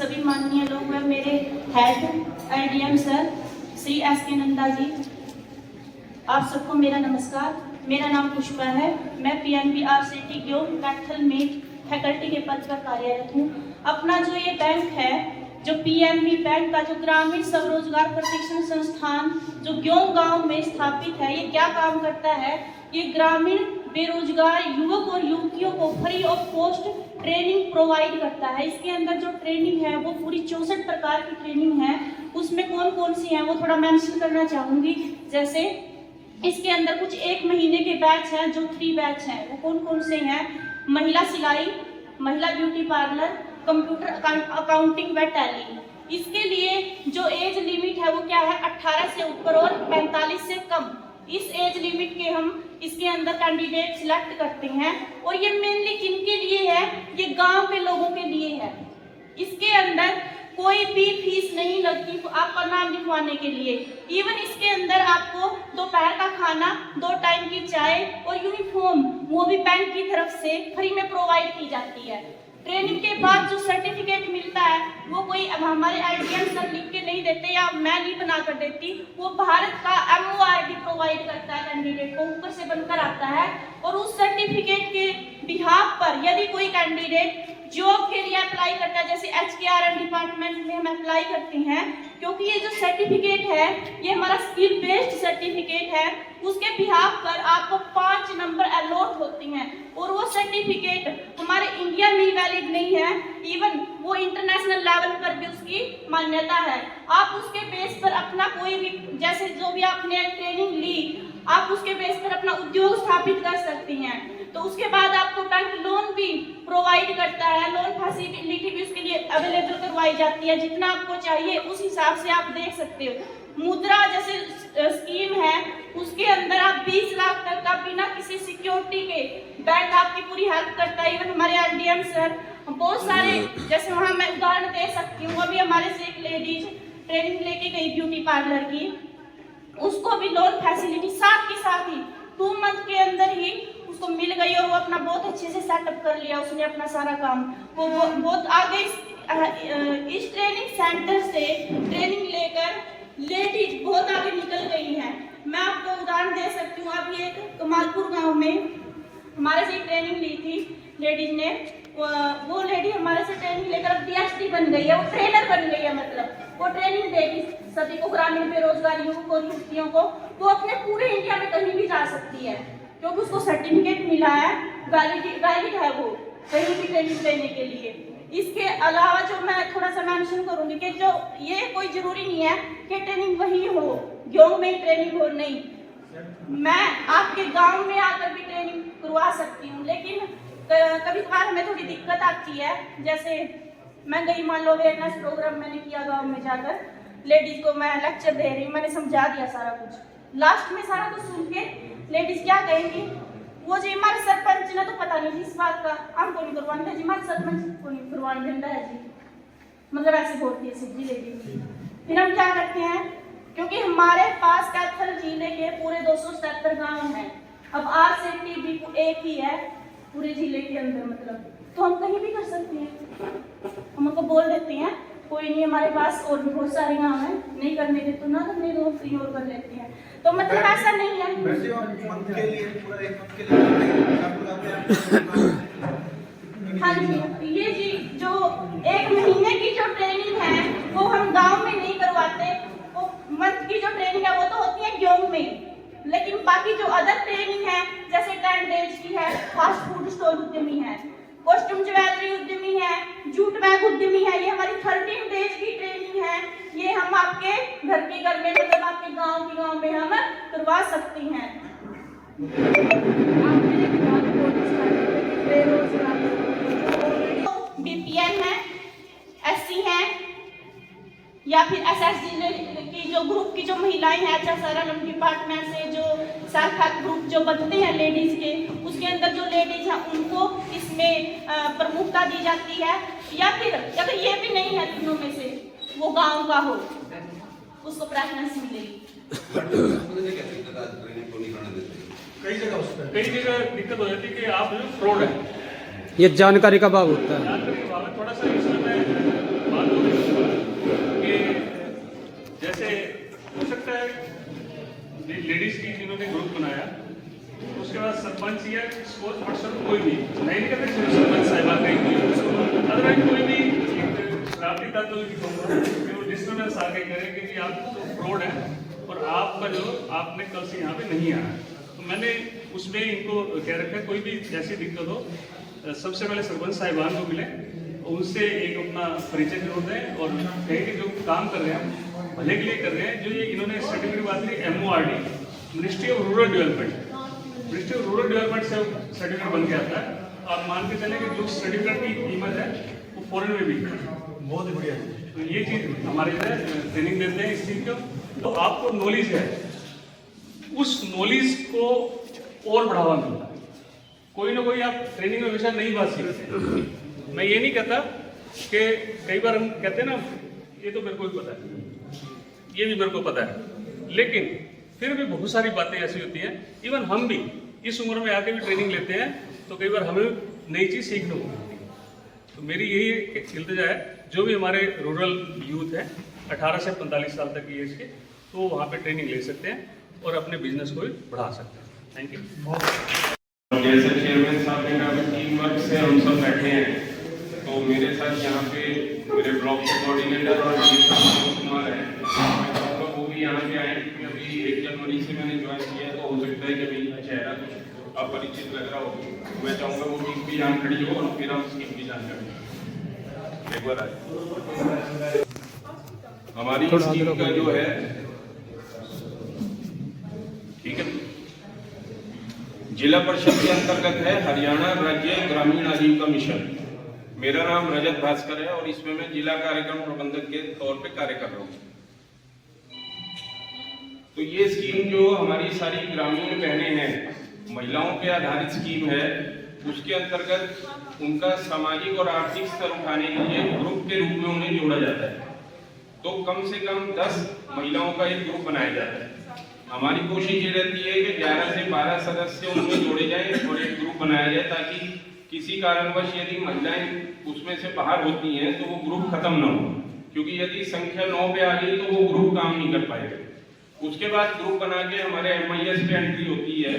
सभी माननीय लोग व मेरे head ADM sir Shri S K. Nanda ji, आप सबको मेरा नमस्कार। मेरा नाम पुष्पा है। मैं PNB-RCT ग्योम कैथल में फैकल्टी के पद पर कार्यरत हूँ। अपना जो ये बैंक है, जो PNB बैंक का जो ग्रामीण स्वरोजगार प्रशिक्षण संस्थान जो ग्योम गांव में स्थापित है, ये क्या काम करता है? ये ग्रामीण बेरोजगार युवक और युवतियों को free of cost training provide करता है। इसके अंदर जो ट्रेनिंग है वो पूरी 64 प्रकार की ट्रेनिंग है। उसमें कौन कौन सी है वो थोड़ा मेंशन करना चाहूँगी। जैसे इसके अंदर कुछ 1 महीने के बैच हैं, जो 3 बैच हैं, वो कौन कौन से हैं? महिला सिलाई, महिला ब्यूटी पार्लर, कंप्यूटर अकाउंटिंग व टैली। इसके लिए जो एज लिमिट है वो क्या है? 18 से ऊपर और 45 से कम। इस एज लिमिट के हम इसके अंदर कैंडिडेट सिलेक्ट करते हैं। और ये मेनली किनके लिए है? ये गांव के लोगों के लिए है। इसके अंदर कोई भी फीस नहीं लगती आपका नाम लिखवाने के लिए। इवन इसके अंदर आपको दोपहर का खाना, 2 टाइम की चाय और यूनिफॉर्म वो भी बैंक की तरफ से फ्री में प्रोवाइड की जाती है। ट्रेनिंग के बाद जो सर्टिफिकेट मिलता है वो कोई हमारे आईडीएम सर लिख के नहीं देते या मैं नहीं बना कर देती, वो भारत का MOID प्रोवाइड करता है कैंडिडेट को, ऊपर से बनकर आता है। और उस सर्टिफिकेट के बिहाफ पर यदि कोई कैंडिडेट जॉब के लिए अप्लाई करता है, जैसे HKRN डिपार्टमेंट में हम अप्लाई करते हैं, क्योंकि ये जो सर्टिफिकेट है ये हमारा स्किल बेस्ड सर्टिफिकेट है, उसके बिहाफ पर आपको 5 नंबर अलॉट होते हैं। और वो सर्टिफिकेट हमारे इंडिया में वैलिड नहीं है, इवन वो इंटरनेशनल लेवल पर भी उसकी मान्यता है। आप उसके बेस पर अपना कोई भी, जैसे जो भी आपने ट्रेनिंग ली, आप उसके बेस पर अपना उद्योग स्थापित कर सकती हैं। तो उसके बाद आपको बैंक लोन भी प्रोवाइड करता है, लोन फैसिलिटी भी उसके लिए अवेलेबल करवाई जाती है। जितना आपको चाहिए उस हिसाब से आप देख सकते हो। मुद्रा जैसे स्कीम है, उसके अंदर आप 20 लाख तक का बिना किसी सिक्योरिटी के बैंक आपकी पूरी हेल्प करता है। इवन हमारे RDM सर बहुत सारे, जैसे वहाँ मैं उदाहरण दे सकती हूँ, अभी हमारे से एक लेडीज ट्रेनिंग लेके गई ब्यूटी पार्लर की, उसको भी लोन फैसिलिटी साथ के साथ ही 2 मंथ के अंदर ही उसको मिल गई और वो अपना बहुत अच्छे से सेटअप कर लिया उसने अपना सारा काम। वो बहुत आगे इस ट्रेनिंग सेंटर से ट्रेनिंग लेकर लेडीज बहुत आगे निकल गई हैं। मैं आपको उदाहरण दे सकती हूँ। अभी एक कमालपुर गांव में हमारे से ट्रेनिंग ली थी लेडीज ने, वो लेडी हमारे से ट्रेनिंग लेकर अब DSD बन गई है, वो ट्रेनर बन गई है। मतलब वो ट्रेनिंग देगी सभी को, ग्रामीण बेरोजगार युवक और युवतियों को। वो अपने पूरे इंडिया में कहीं भी जा सकती है क्योंकि उसको सर्टिफिकेट मिला है, वैलिड है वो कहीं भी ट्रेनिंग लेने के लिए। इसके अलावा जो मैं थोड़ा सा मेंशन करूंगी कि जो ये कोई जरूरी नहीं है कि ट्रेनिंग वही हो, ग्योम में ट्रेनिंग हो, नहीं, मैं आपके गांव में आकर भी ट्रेनिंग करवा सकती हूँ। लेकिन कभी कभार हमें थोड़ी दिक्कत आती है। जैसे मैं गई, मान लो अवेयरनेस प्रोग्राम मैंने किया गाँव में जाकर, लेडीज को मैं लेक्चर दे रही हूँ, मैंने समझा दिया सारा कुछ, लास्ट में सारा कुछ सुन के लेडीज क्या कहेंगी, वो जी हमारे सरपंच ने तो पता नहीं इस बात का, हमको नहीं करवाने जी, हमारे सरपंच को नहीं करवाने देता है जी, मतलब ऐसे बोलती है सीधी लेडी। फिर हम क्या करते हैं, क्योंकि हमारे पास कैथल जिले के पूरे 277 गांव हैं, अब RCT भी एक ही है पूरे जिले के अंदर, मतलब तो हम कहीं भी कर सकते हैं। हम उनको बोल देते हैं कोई नहीं, हमारे पास और भी बहुत सारे गाँव हैं, नहीं करने के तो ना करने दो, फ्री और कर लेते हैं। तो मतलब ऐसा नहीं है। हाँ जी, ये जी जो 1 महीने की जो ट्रेनिंग है वो हम गांव में नहीं करवाते, वो मंथ की जो ट्रेनिंग है वो तो होती है ग्योम में। लेकिन बाकी जो अदर ट्रेनिंग है, जैसे 10 डेज की है, फास्ट फूड स्टोर उद्यमी है, कॉस्ट्यूम ज्वेलरी उद्यमी है, जूट बैग उद्यमी है, ये हमारी 13 डेज की ट्रेनिंग है। ये हम आपके घर में, मतलब आपके गांव में हम करवा सकते हैं। BPN है, SC है, या फिर SSG की जो ग्रुप की जो महिलाएं हैं, HSRN डिपार्टमेंट से जो सेल्फ हेल्प ग्रुप जो बनते हैं लेडीज के, उसके अंदर जो लेडीज हैं उनको इसमें प्रमुखता दी जाती है। या फिर अगर ये भी नहीं है तीनों में से, वो गांव का हो, उसको प्रेफरेंस मिलेगी। कई जगह दिक्कत हो जाती है कि आप जो फ्रॉड है, ये जानकारी का अभाव होता है। थोड़ा सा सरपंच या स्पोर्ट्स पर्सन कोई भी नहीं कहते सिर्फ सरपंच साहिबान नहीं, अदरवाइज कोई भी शराबी तत्व की कहूँगा कि वो डिस्टर्बेंस आके करे कि जी आप तो फ्रॉड है और आपका जो आपने कल से यहाँ पे नहीं आना। तो मैंने उसमें इनको कह रखा है कोई भी ऐसी दिक्कत हो सबसे पहले सरपंच साहिबान को मिले, उनसे एक अपना परिचय जरूर दें और कहें कि जो काम कर रहे हैं भले के लिए कर रहे हैं। जो ये इन्होंने सर्टिफिकेट बात की MORD ministry of rural development, ministry of rural development से सर्टिफिकेट बन के आता है। आप मान के चलें कि जो सर्टिफिकेट की कीमत है वो फॉरेन में भी बहुत ही बढ़िया। तो ये चीज़ हमारे जो है ट्रेनिंग देते हैं इस चीज़ को। तो आपको नॉलेज है, उस नॉलेज को और बढ़ावा मिलता है। कोई ना कोई आप ट्रेनिंग में हमेशा नई बात सीखते हैं। मैं ये नहीं कहता कि कई बार हम कहते हैं ना ये तो मेरे को भी पता है, ये भी मेरे को पता है, लेकिन फिर भी बहुत सारी बातें ऐसी होती हैं। इवन हम भी इस उम्र में आके भी ट्रेनिंग लेते हैं तो कई बार हमें नई चीज़ सीखने को मिलती है। तो मेरी यही इल्तिजा है जो भी हमारे रूरल यूथ है 18 से 45 साल तक की एज के, तो वहाँ पे ट्रेनिंग ले सकते हैं और अपने बिजनेस को भी बढ़ा सकते हैं। Thank you. जैसे चेयरमैन साहब ने कहा टीम वर्क से हम सब बैठे हैं, तो मेरे साथ यहाँ पे मेरे ब्लॉक के कोऑर्डिनेटर और कुमार है, मैं चाहूँगा वो भी यहाँ पे आए क्योंकि अभी 1 जनवरी से मैंने ज्वाइन किया है, तो हो सकता है कि मेरा चेहरा कुछ अपरिचित लग रहा हो। मैं चाहूँगा वो टीम भी यहाँ खड़ी हो और फिर हम स्कीम की जानकारी एक बार आए। हमारी स्कीम का जो है ठीक है, जिला परिषद के अंतर्गत है हरियाणा राज्य ग्रामीण आजीविका मिशन। मेरा नाम रजत भास्कर है और इसमें मैं जिला कार्यक्रम प्रबंधक के तौर पे कार्य कर रहा हूँ। तो ये स्कीम जो हमारी सारी ग्रामीण बहनें हैं, महिलाओं पे आधारित स्कीम है, उसके अंतर्गत उनका सामाजिक और आर्थिक स्तर उठाने के लिए ग्रुप के रूप में उन्हें जोड़ा जाता है। तो कम से कम 10 महिलाओं का एक ग्रुप बनाया जाता है। हमारी कोशिश ये रहती है कि 11 से 12 सदस्य उनमें जोड़े जाएं और एक ग्रुप बनाया जाए, ताकि किसी कारणवश यदि महिलाएं उसमें से बाहर होती हैं तो वो ग्रुप खत्म ना हो, क्योंकि यदि संख्या 9 पे आ गई तो वो ग्रुप काम नहीं कर पाएगा। उसके बाद ग्रुप बना के हमारे MIS पे एंट्री होती है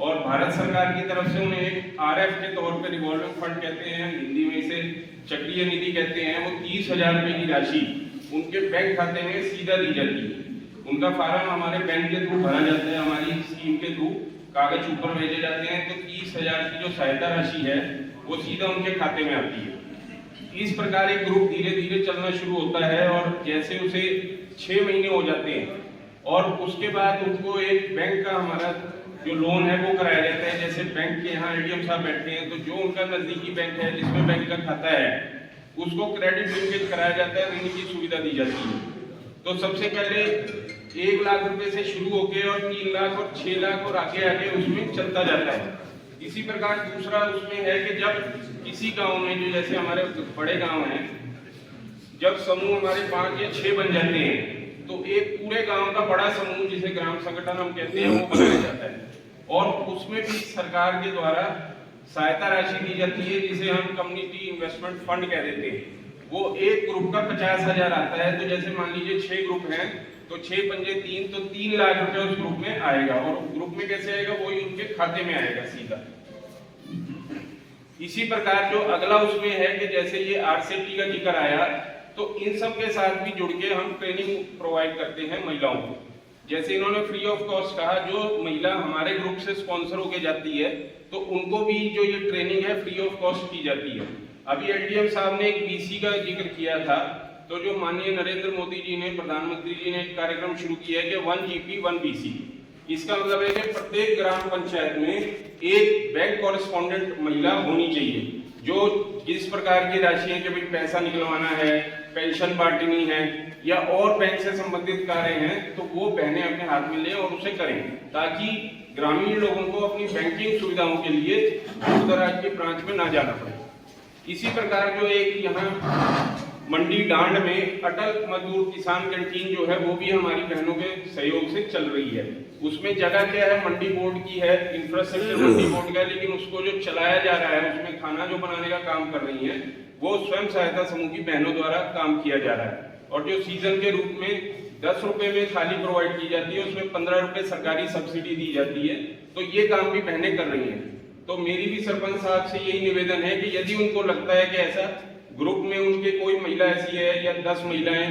और भारत सरकार की तरफ से उन्हें एक RF के तौर पे रिवॉल्विंग फंड कहते हैं, हिंदी में इसे चक्रीय निधि कहते हैं, वो 30,000 रुपए की राशि उनके बैंक खाते में सीधा दी जाती है। उनका फार्म हमारे बैंक के थ्रू भरा जाता है, हमारी स्कीम के थ्रू कागज ऊपर भेजे जाते हैं, तो 30,000 की जो सहायता राशि है वो सीधा उनके खाते में आती है। इस प्रकार एक ग्रुप धीरे धीरे चलना शुरू होता है और जैसे उसे 6 महीने हो जाते हैं और उसके बाद उनको एक बैंक का हमारा जो लोन है वो कराया जाता है। जैसे बैंक के यहाँ ADM साहब बैठते हैं, तो जो उनका नजदीकी बैंक है जिसमें बैंक का खाता है उसको क्रेडिट लिंकेज कराया जाता है, ऋण की सुविधा दी जाती है। तो सबसे पहले 1 लाख रुपए से शुरू होके और 3 लाख और 6 लाख और आगे आगे उसमें चलता जाता है। इसी प्रकार दूसरा उसमें है कि जब किसी गांव में, जो जैसे हमारे बड़े गांव हैं, जब समूह हमारे 5 या 6 बन जाते हैं तो एक पूरे गांव का बड़ा समूह जिसे ग्राम संगठन हम कहते हैं वो बनाया जाता है और उसमें भी सरकार के द्वारा सहायता राशि दी जाती है, जिसे हम कम्युनिटी इन्वेस्टमेंट फंड कह देते हैं। वो एक ग्रुप का 50,000 आता है। तो जैसे मान लीजिए 6 ग्रुप हैं तो 6 पंजे 3, तो 3 लाख रुपए उस ग्रुप में आएगा और ग्रुप में कैसे आएगा, वही उनके खाते में आएगा सीधा। इसी प्रकार जो अगला उसमें है कि जैसे ये RCT का जिक्र आया, तो इन सब के साथ भी जुड़ के हम ट्रेनिंग प्रोवाइड करते हैं महिलाओं को। जैसे इन्होंने फ्री ऑफ कॉस्ट कहा, जो महिला हमारे ग्रुप से स्पॉन्सर होके जाती है तो उनको भी जो ये ट्रेनिंग है फ्री ऑफ कॉस्ट की जाती है। अभी LDM साहब ने एक BC का जिक्र किया था, तो जो माननीय नरेंद्र मोदी जी ने, प्रधानमंत्री जी ने एक कार्यक्रम शुरू किया है कि 1 GP 1 BC। इसका मतलब है कि प्रत्येक ग्राम पंचायत में एक बैंक कॉरेस्पॉन्डेंट महिला होनी चाहिए, जो जिस प्रकार की राशि है कि भाई पैसा निकलवाना है, पेंशन बांटनी है या और बैंक से संबंधित कार्य हैं, तो वो बहनें अपने हाथ में लें और उसे करें, ताकि ग्रामीण लोगों को अपनी बैंकिंग सुविधाओं के लिए दूर दराज के ब्रांच में ना जाना पड़े। इसी प्रकार जो एक यहाँ मंडी डांड में अटल मजदूर किसान कैंटीन जो है वो भी हमारी बहनों के सहयोग से चल रही है। उसमें जगह क्या है, मंडी बोर्ड की है, इंफ्रास्ट्रक्चर मंडी बोर्ड का है, लेकिन उसको जो चलाया जा रहा है, उसमें खाना जो बनाने का काम कर रही है वो स्वयं सहायता समूह की बहनों द्वारा काम किया जा रहा है। और जो सीजन के रूप में 10 रुपए में थाली प्रोवाइड की जाती है, उसमें 15 रुपए सरकारी सब्सिडी दी जाती है। तो ये काम भी बहनें कर रही हैं। तो मेरी भी सरपंच साहब से यही निवेदन है कि यदि उनको लगता है कि ऐसा ग्रुप में उनके कोई महिला ऐसी है या 10 महिलाएं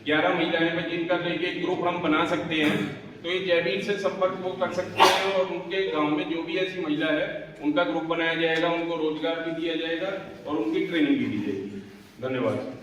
11 महिलाएं जिनका लेके ग्रुप हम बना सकते हैं, तो ये जयवीर से संपर्क वो कर सकते हैं और उनके गांव में जो भी ऐसी महिला है उनका ग्रुप बनाया जाएगा, उनको रोजगार भी दिया जाएगा और उनकी ट्रेनिंग भी दी जाएगी। धन्यवाद।